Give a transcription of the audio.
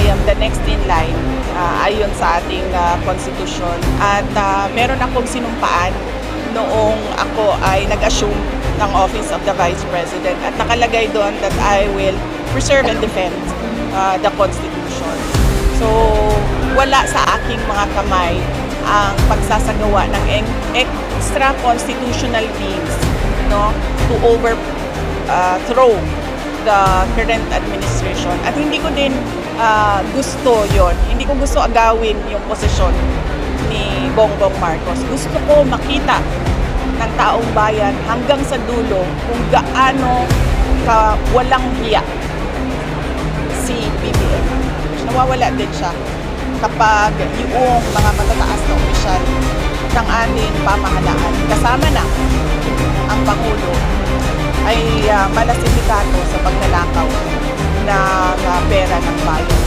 I am the next in line ayon sa ating konstitusyon. At meron akong sinumpaan noong ako ay nag-assume ng Office of the Vice President at nakalagay doon that I will preserve and defend the Constitution. So, wala sa aking mga kamay ang pagsasagawa ng extra constitutional means, no, to overthrow the current administration. At hindi ko din gusto yon. Hindi ko gusto agawin yung posisyon ni Bongbong Marcos. Gusto ko makita ng taong bayan hanggang sa dulo kung gaano walang hiya si BBM. Nawawala din siya kapag yung mga matataas na opisyal ng ating pamahalaan, kasama na ang Pangulo, ay malasindikato sa pagnanakaw ng pera ng bayan.